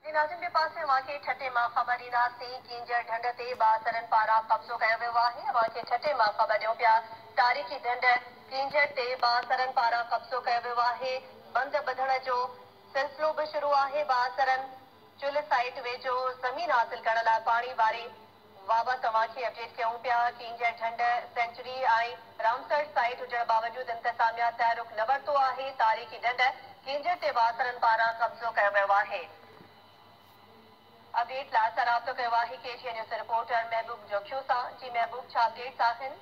नाज़िम के पास वाक़े ठटे मां ख़बर ईंदासीं किंजर ढंढ ते बासरनि पारां कब्ज़ो कयो वियो आहे। वाक़े ठटे मां ख़बर ॾियूं पिया तारीख़ी ढंढ किंजर ते बासरनि पारां कब्ज़ो कयो वियो आहे। बंद ॿधण जो सिलसिलो बि शुरू आहे। बासरनि चुल्ह साइट वेझो ज़मीन हासिल करण लाइ पाणी वारी वाबा तव्हांखे अपडेट कयूं पिया। किंजर ढंढ सेंचुरी ऐं रामसर साइट हुजण बावजूदि इंतज़ामिया तहरुक न वरितो आहे। तारीख़ी ढंढ किंजर ते बासरनि पारां कब्ज़ो कयो वियो आहे। अपडेट लाइ सां राब्तो कयो आहे KTN न्यूज़ रिपोर्टर महबूब जोखियो सां। जी महबूब, छा अपडेट्स आहिनि?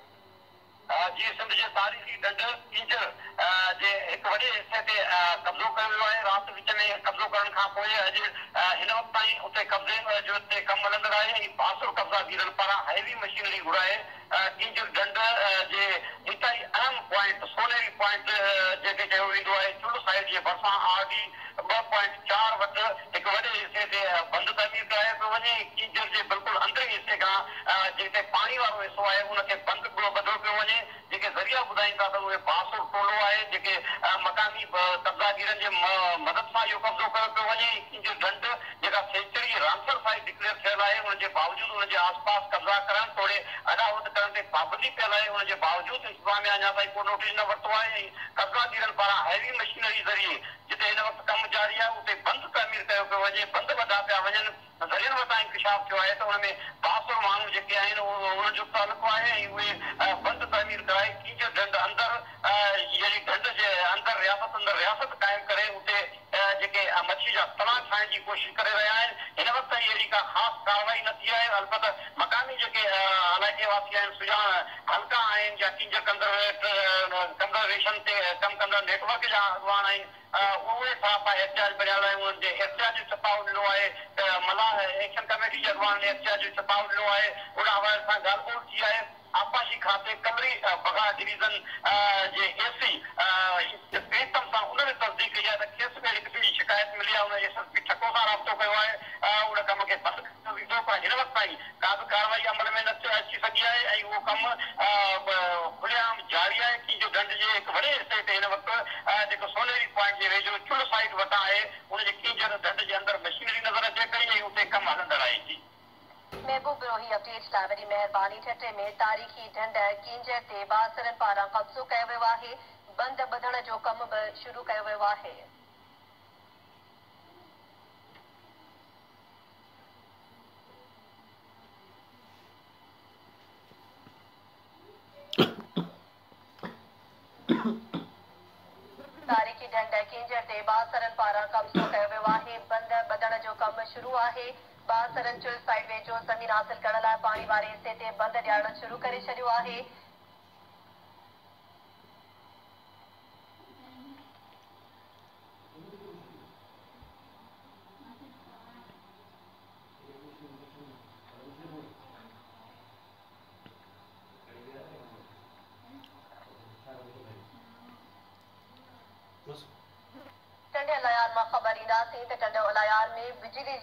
जी सिंध जे तारीख़ी ढंढ किंजर जे हिकु वॾे हिसे ते कब्ज़ो कयो वियो आहे। राति विच में कब्ज़ो करण खां पोइ अॼु हिन वक़्तु ताईं उते कब्ज़े जो हिते कमु हलंदड़ आहे ऐं बासुर कब्ज़ागीरनि पारां हैवी मशीनरी घुराए किंजर ढंढ जे हिताई अहम पॉइंट सोनेरी पॉइंट जेके चयो वेंदो आहे चुल्ह साइड जे भरिसां RD 2.4 वटि हिकु वॾे हिसे ते बंदि तामीर करायो पियो वञे। किंजर जे बिल्कुलु अंदरी हिसे खां जेके पाणी वारो हिसो आहे उनखे बंदि ॿधो पियो वञे। जेके ज़रिया ॿुधाईंदा त उहे बासुर टोलो आहे जेके मक़ामी कब्ज़ागीरनि जे मदद सां इहो कब्ज़ो कयो पियो वञे। किंजर ढंढ जेका सेंचुरी रामसर साइट डिक्लेयर थियल आहे उनजे बावजूदि उनजे आसपास कब्ज़ा करण थोरे अॾावत करण ते पाबंदी पियल आहे। उनजे बावजूदि इंतज़ामिया अञा ताईं को नोटिस न वरितो आहे ऐं कब्ज़ागीरनि पारां हैवी मशीनरी ज़रिए जिते हिन वक़्तु कमु जारी आहे उते बंदि तामीर कयो पियो वञे। बंदि वधा पिया वञनि। ज़रियनि वटां इंकशाफ थियो आहे त उनमें बासुर माण्हू जेके आहिनि उनजो तालुक़ु आहे ऐं उहे बंदि तामीर कराए किंजर ढंढ अंदरि यानी ढंढ जे अंदरि रियासत क़ाइमु करे उते जेके मच्छी जा तलाउ ठाहिण जी कोशिशि करे रहिया आहिनि। हिन वक़्तु ताईं अहिड़ी का ख़ासि कार्रवाई न थी आहे। अलबत्त मक़ामी जेके इलाइक़े वासी आहिनि सुञाण हल्का आहिनि या किंजर कंज़र्वेशन ते कमु कंदड़ नेटवर्क जा अॻवान आहिनि उहे साफ़ आहे एहतियाज भरियल आहे। उन्हनि जे एहतियाज जो छपाव ॾिनो आहे त मलाह एक्शन कमेटी जे अॻवान ने एहतियाज जो छपाव ॾिनो आहे। उन हवाले सां ॻाल्हि ॿोल थी आहे। आपाशी खाते कमरी बगा डिवीज़न जे AC प्रीतम सां उन्हनि तस्दीक कई आहे त खेस में हिकु क़िस्म जी शिकायत मिली आहे। उन SSP ठको सां राब्तो कयो आहे। उन कम खे बंदि कयो वेंदो पर हिन वक़्तु ताईं का बि कार्रवाई अमल में न अची सघी आहे ऐं उहो कमु खुलेआम जारी आहे। किंजर ढंढ जे हिकु वॾे हिसे ते हिन वक़्तु जेको सोनेरी पॉइंट जे वेझो चुल्ह साइट वटां आहे उनजे किंजर ढंढ जे अंदरि मशीनरी नज़र अचे पई ऐं उते कमु हलंदड़ आहे। जी महबूब रोही अपडेट्स लाइ वॾी महिरबानी। ठटे में तारीख़ी ढंढ किंजर ते बासरनि पारां कब्ज़ो कयो वियो आहे। बंदि ॿधण जो कमु बि शुरू कयो वियो आहे। तारीख़ी ढंढ किंजर ते बासरनि पारां कब्ज़ो कयो वियो आहे। बंदि ॿधण जो कमु शुरू आहे। बासरनि चुल्ह साइड वेझो ज़मीन हासिल करण लाइ पाणी वारे हिसे ते बंदि ॾियारणु शुरू करे छॾियो आहे। टंडे अलायार मां ख़बर ईंदासीं त टंडे अलायार में बिजली